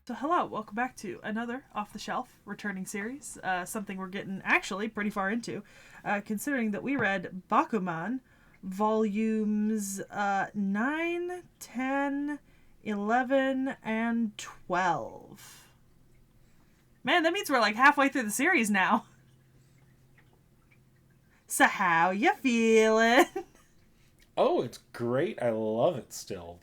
So hello, welcome back to another off-the-shelf returning series, something we're getting actually pretty far into, considering that we read Bakuman, volumes 9, 10, 11, and 12. Man, that means we're like halfway through the series now. So how you feeling? Oh, it's great. I love it still.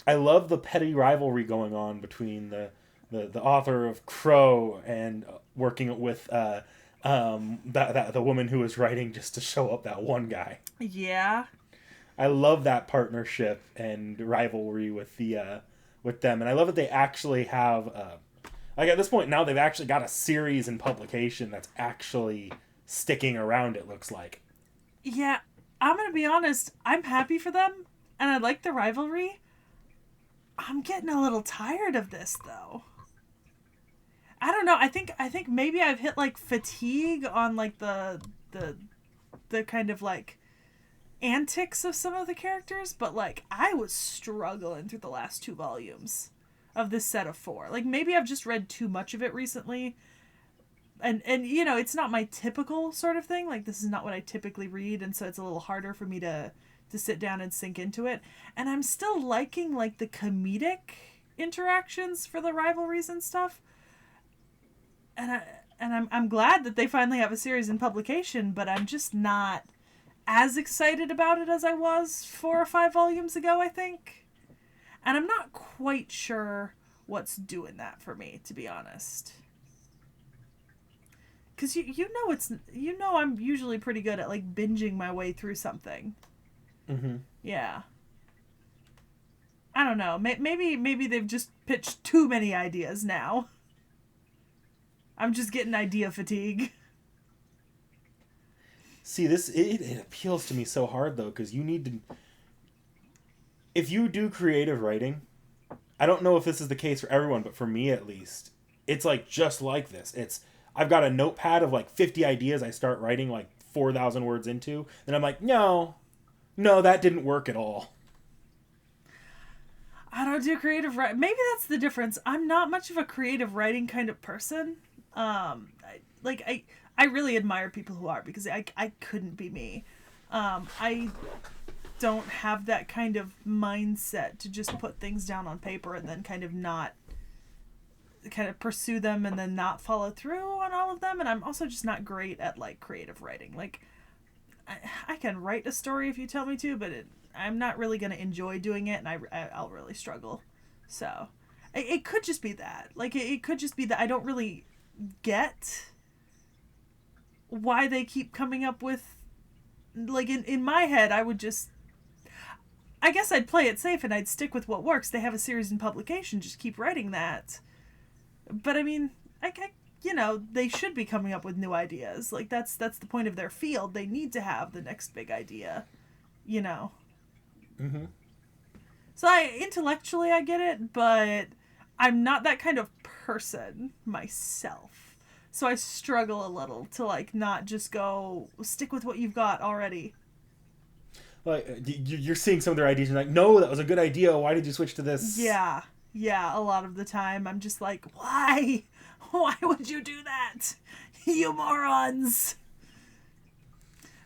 I love the petty rivalry going on between the author of Crow and working with the woman who was writing just to show up that one guy. Yeah. I love that partnership and rivalry with them, and I love that they actually have like at this point now they've actually got a series in publication that's actually sticking around. It looks like. Yeah, I'm gonna be honest, I'm happy for them, and I like the rivalry. I'm getting a little tired of this though. I don't know. I think maybe I've hit like fatigue on like the the kind of like antics of some of the characters, but like I was struggling through the last two volumes of this set of four. Like maybe I've just read too much of it recently. And you know, it's not my typical sort of thing. Like this is not what I typically read, and so it's a little harder for me to sit down and sink into it. And I'm still liking like the comedic interactions for the rivalries and stuff. And I'm glad that they finally have a series in publication, but I'm just not as excited about it as I was 4 or 5 volumes ago, I think. And I'm not quite sure what's doing that for me, to be honest. Because you know I'm usually pretty good at like binging my way through something. Mm-hmm. Yeah. I don't know. Maybe they've just pitched too many ideas now. I'm just getting idea fatigue. See, it appeals to me so hard though, because you need to. If you do creative writing, I don't know if this is the case for everyone, but for me at least, it's like just like this. I've got a notepad of like 50 ideas I start writing like 4,000 words into, and I'm like, no, that didn't work at all. I don't do creative writing. Maybe that's the difference. I'm not much of a creative writing kind of person. I really admire people who are because I couldn't be me. I don't have that kind of mindset to just put things down on paper and then not kind of pursue them and then not follow through on all of them. And I'm also just not great at like creative writing. Like I can write a story if you tell me to, but I'm not really going to enjoy doing it, and I'll really struggle. So it could just be that. Like it could just be that I don't really get why they keep coming up with like in my head I would just I guess I'd play it safe and I'd stick with what works. They have a series in publication, just keep writing that. But I mean, you know, they should be coming up with new ideas. Like that's the point of their field. They need to have the next big idea, you know. Mm-hmm. So intellectually I get it, but I'm not that kind of person myself. So I struggle a little to like not just go stick with what you've got already. Like you're seeing some of their ideas, and you're like, no, that was a good idea. Why did you switch to this? Yeah. Yeah, a lot of the time I'm just like, why? Why would you do that? You morons.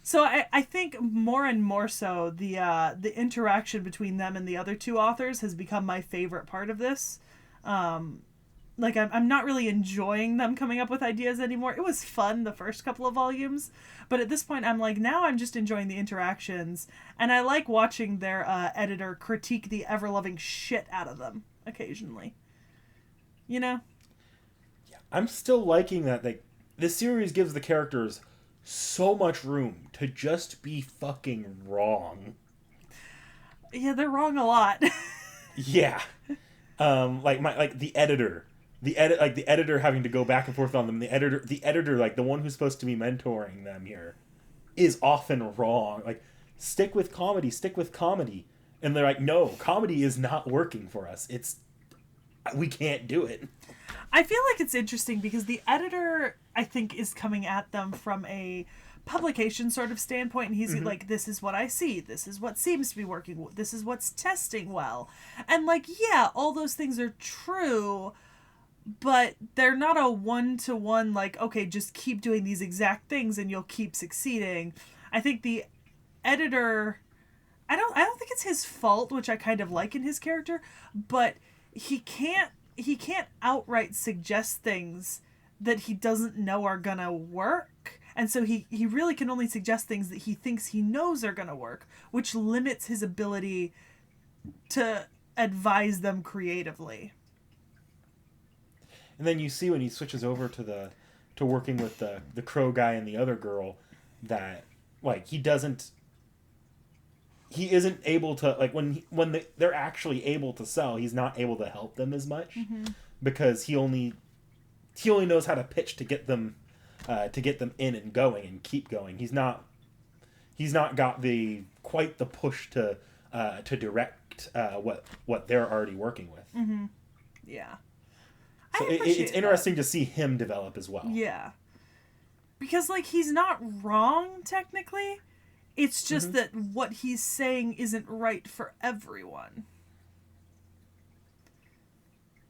So I think more and more so the interaction between them and the other two authors has become my favorite part of this. Like I'm not really enjoying them coming up with ideas anymore. It was fun the first couple of volumes, but at this point I'm like now I'm just enjoying the interactions, and I like watching their editor critique the ever loving shit out of them occasionally. You know? I'm still liking that. Like this series gives the characters so much room to just be fucking wrong. Yeah, they're wrong a lot. Yeah. Like the editor having to go back and forth on them. The editor like the one who's supposed to be mentoring them here is often wrong. Like stick with comedy. And they're like, no, comedy is not working for us. We can't do it. I feel like it's interesting because the editor, I think, is coming at them from a publication sort of standpoint, and he's like, this is what I see, this is what seems to be working, this is what's testing well. And like, yeah, all those things are true, but they're not a one-to-one, like, okay, just keep doing these exact things and you'll keep succeeding. I think the editor, I don't think it's his fault, which I kind of like in his character, but he can't outright suggest things that he doesn't know are gonna work. And so he really can only suggest things that he thinks he knows are gonna work, which limits his ability to advise them creatively. And then you see when he switches over to working with the crow guy and the other girl that like he isn't able to, like, when they're actually able to sell, he's not able to help them as much because he only knows how to pitch to get them in and going and keep going. He's not got quite the push to direct what they're already working with. Yeah. So it's interesting to see him develop as well. Yeah. Because, like, he's not wrong, technically. It's just that what he's saying isn't right for everyone.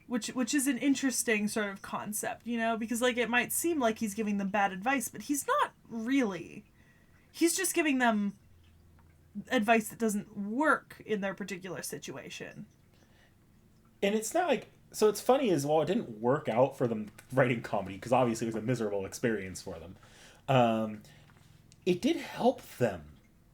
Which is an interesting sort of concept, you know? Because, like, it might seem like he's giving them bad advice, but he's not really. He's just giving them advice that doesn't work in their particular situation. And it's not like... So it's funny as well, it didn't work out for them writing comedy, because obviously it was a miserable experience for them. It did help them,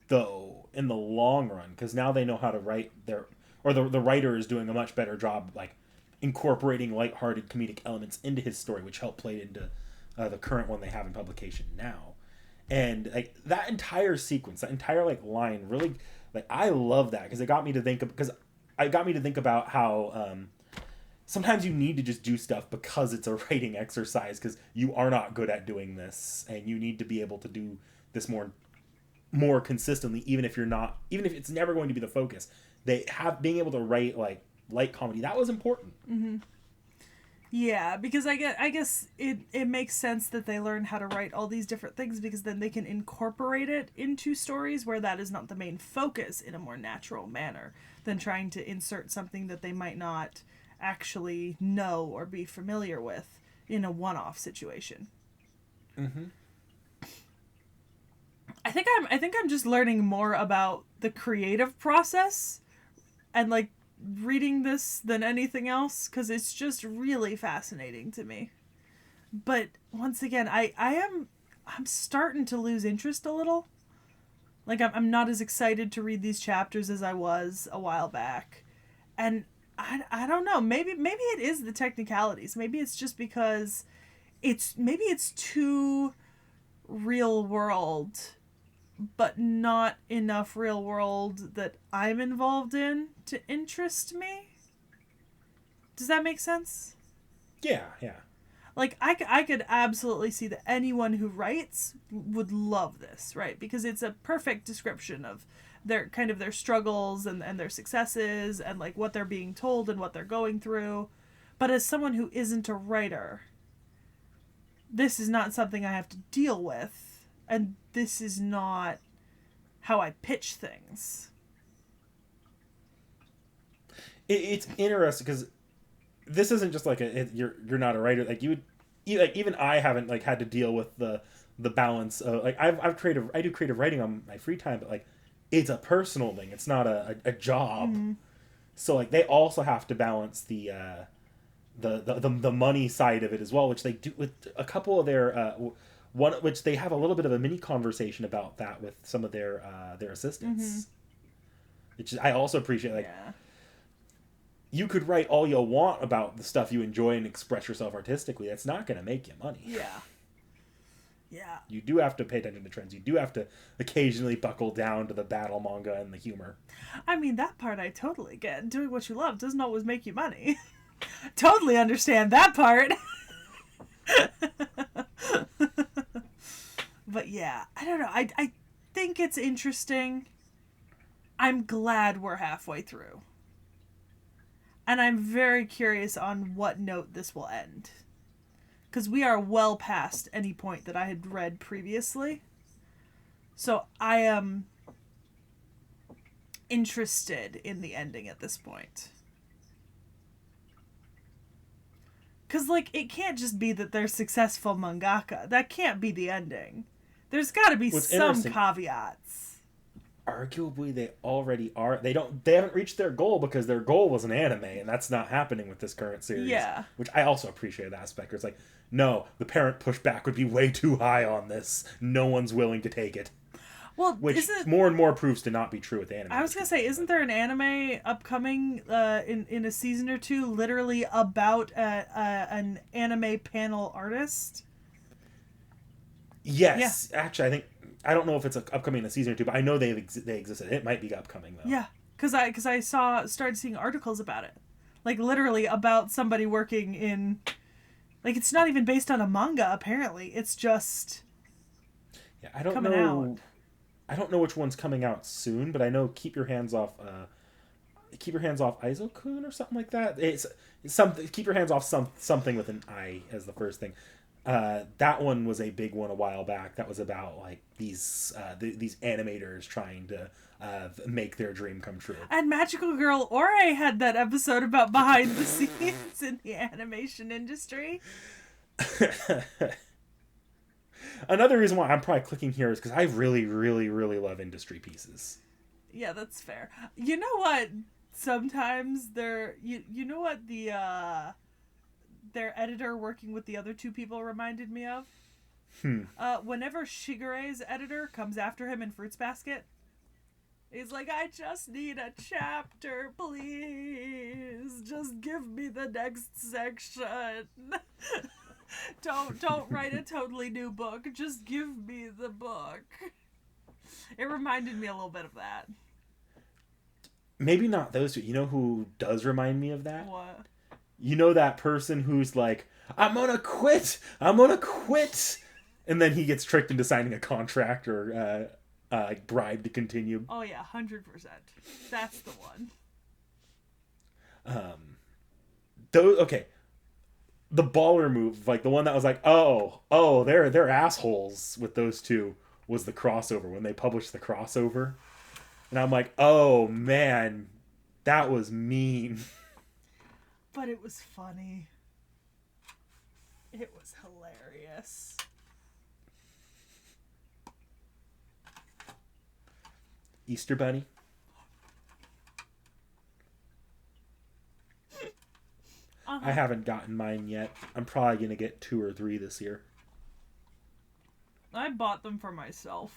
though, in the long run, because now they know how to write the writer is doing a much better job, like, incorporating lighthearted comedic elements into his story, which helped play into the current one they have in publication now. And, like, that entire sequence, that entire, like, line, really, like, I love that, because it got me to think about how... sometimes you need to just do stuff because it's a writing exercise, because you are not good at doing this, and you need to be able to do this more consistently, even if it's never going to be the focus. Being able to write like light comedy, that was important. Yeah, because I guess it makes sense that they learn how to write all these different things, because then they can incorporate it into stories where that is not the main focus in a more natural manner than trying to insert something that they might not actually know or be familiar with in a one-off situation. I think I'm just learning more about the creative process and like reading this than anything else, because it's just really fascinating to me. But once again, I'm starting to lose interest a little. Like I'm not as excited to read these chapters as I was a while back, and I don't know. Maybe it is the technicalities. Maybe it's just because it's too real world, but not enough real world that I'm involved in to interest me. Does that make sense? Yeah. Like, I could absolutely see that anyone who writes would love this, right? Because it's a perfect description of their struggles and their successes and like what they're being told and what they're going through. But as someone who isn't a writer, this is not something I have to deal with, and this is not how I pitch things. It's interesting because this isn't just like you're not a writer. Like even I haven't like had to deal with the balance of like I do creative writing on my free time, but like it's a personal thing. It's not a job. So like they also have to balance the money side of it as well, which they do with a couple of their one, which they have a little bit of a mini conversation about that with some of their assistants, which I also appreciate. Like, you could write all you want about the stuff you enjoy and express yourself artistically. That's not going to make you money. Yeah. You do have to pay attention to trends. You do have to occasionally buckle down to the battle manga and the humor. I mean, that part I totally get. Doing what you love doesn't always make you money. Totally understand that part. But yeah, I don't know. I think it's interesting. I'm glad we're halfway through. And I'm very curious on what note this will end. Because we are well past any point that I had read previously. So I am interested in the ending at this point. Because, like, it can't just be that they're successful mangaka. That can't be the ending. There's got to be What's some interesting, caveats. arguably they already are. They haven't reached their goal because their goal was an anime, and that's not happening with this current series. Yeah. Which I also appreciate that aspect. It's like, no, the parent pushback would be way too high on this. No one's willing to take it. Well, Which more and more proves to not be true with anime. I was gonna say, isn't there an anime upcoming in a season or two, literally about an anime panel artist? Yes, yeah. Actually, I don't know if it's upcoming in a season or two, but I know they existed. It might be upcoming though. Yeah, because I started seeing articles about it, like literally about somebody working in, like it's not even based on a manga apparently. It's just I don't know. Out. I don't know which one's coming out soon, but I know Keep Your Hands Off Izo-kun or something like that. It's something. Keep Your Hands Off something with an I as the first thing. That one was a big one a while back. That was about like these animators trying to make their dream come true. And Magical Girl Ore had that episode about behind the scenes in the animation industry. Another reason why I'm probably clicking here is because I really, really, really love industry pieces. Yeah, that's fair. You know what? Sometimes you know what their editor working with the other two people reminded me of? Whenever Shigeru's editor comes after him in Fruits Basket, he's like, I just need a chapter, please. Just give me the next section. Don't write a totally new book. Just give me the book. It reminded me a little bit of that. Maybe not those two. You know who does remind me of that? What? You know that person who's like, I'm gonna quit. And then he gets tricked into signing a contract or bribed to continue. Oh yeah, 100%. That's the one. Okay. The baller move, like the one that was like, oh, they're assholes with those two, was the crossover when they published the crossover, and I'm like, oh man, that was mean. But it was funny. It was hilarious. Easter Bunny. I haven't gotten mine yet. I'm probably going to get 2 or 3 this year. I bought them for myself.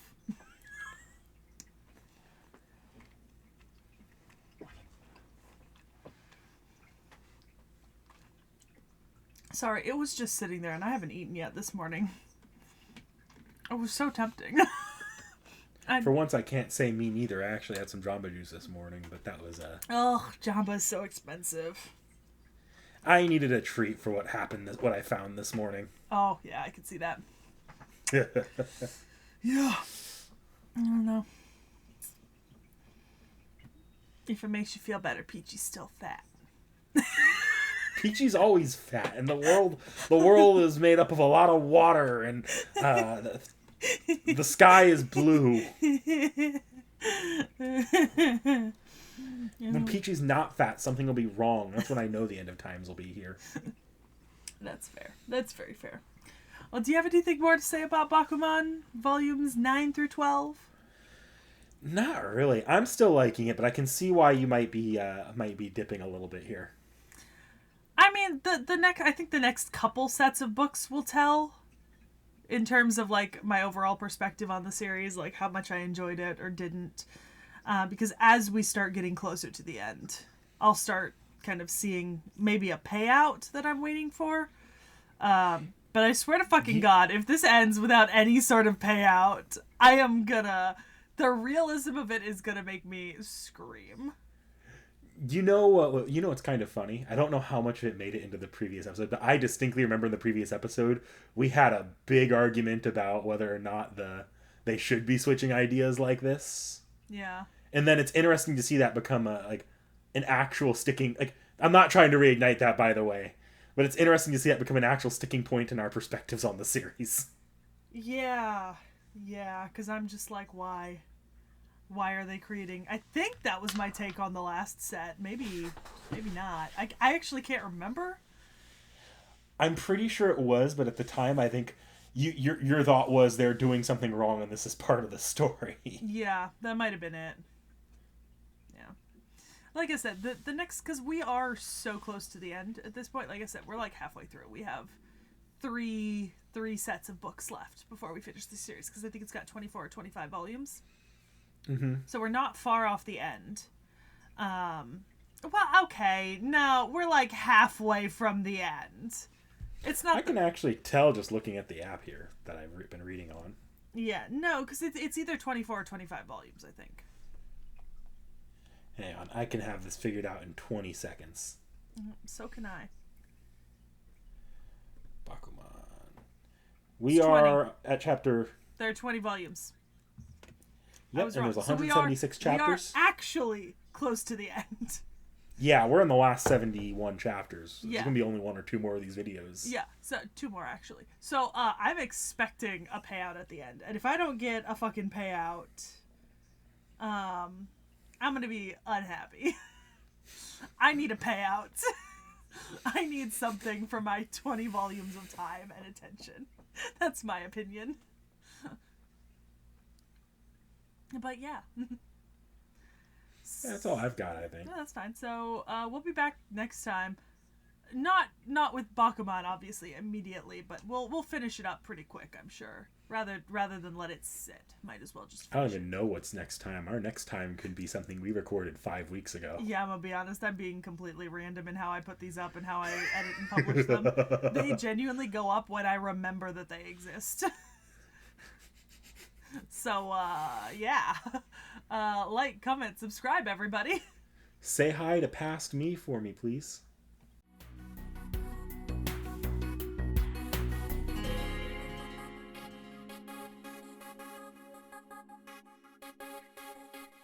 Sorry, it was just sitting there and I haven't eaten yet this morning. It was so tempting. For once, I can't say me neither. I actually had some Jamba Juice this morning, but that was Oh, Jamba's so expensive. I needed a treat for what I found this morning. Oh, yeah, I could see that. Yeah. I don't know. If it makes you feel better, Peachy's still fat. Peachy's always fat, and the world is made up of a lot of water, and the sky is blue. When Peachy's not fat, something will be wrong. That's when I know the end of times will be here. That's fair. That's very fair. Well, do you have anything more to say about Bakuman volumes 9 through 12? Not really. I'm still liking it, but I can see why you might be dipping a little bit here. I mean, I think the next couple sets of books will tell in terms of like my overall perspective on the series, like how much I enjoyed it or didn't. Because as we start getting closer to the end, I'll start kind of seeing maybe a payout that I'm waiting for. But I swear to fucking God, if this ends without any sort of payout, the realism of it is gonna make me scream. You know what? You know what's kind of funny? I don't know how much of it made it into the previous episode, but I distinctly remember in the previous episode we had a big argument about whether or not they should be switching ideas like this. Yeah. And then it's interesting to see that become an actual sticking. Like, I'm not trying to reignite that, by the way, but it's interesting to see that become an actual sticking point in our perspectives on the series. Yeah. Yeah, because I'm just like, why? Why are they creating? I think that was my take on the last set. Maybe not. I actually can't remember. I'm pretty sure it was, but at the time, I think your thought was they're doing something wrong and this is part of the story. Yeah, that might have been it. Yeah. Like I said, the next, because we are so close to the end at this point. Like I said, we're like halfway through. We have three sets of books left before we finish the series, because I think it's got 24 or 25 volumes. Mm-hmm. So we're not far off the end. Well, okay, no, we're like halfway from the end. It's not. I can actually tell just looking at the app here that I've been reading on. Yeah, no, because it's either 24 or 25 volumes, I think. Hang on, I can have this figured out in 20 seconds. So can I. Bakuman. We are at chapter... There are 20 volumes. Yep, and there's 176 chapters. We are actually close to the end. Yeah, we're in the last 71 chapters. Yeah. There's going to be only one or two more of these videos. Yeah, so 2 more, actually. So, I'm expecting a payout at the end. And if I don't get a fucking payout, I'm going to be unhappy. I need a payout. I need something for my 20 volumes of time and attention. That's my opinion. But yeah. That's all I've got, I think. Yeah, that's fine. So we'll be back next time. Not with Bakuman, obviously, immediately, but we'll finish it up pretty quick, I'm sure. Rather than let it sit. Might as well just I don't finish even know what's next time. Our next time could be something we recorded 5 weeks ago. Yeah, I'm gonna be honest, I'm being completely random in how I put these up and how I edit and publish them. They genuinely go up when I remember that they exist. So, yeah. Like, comment, subscribe, everybody. Say hi to past me for me, please.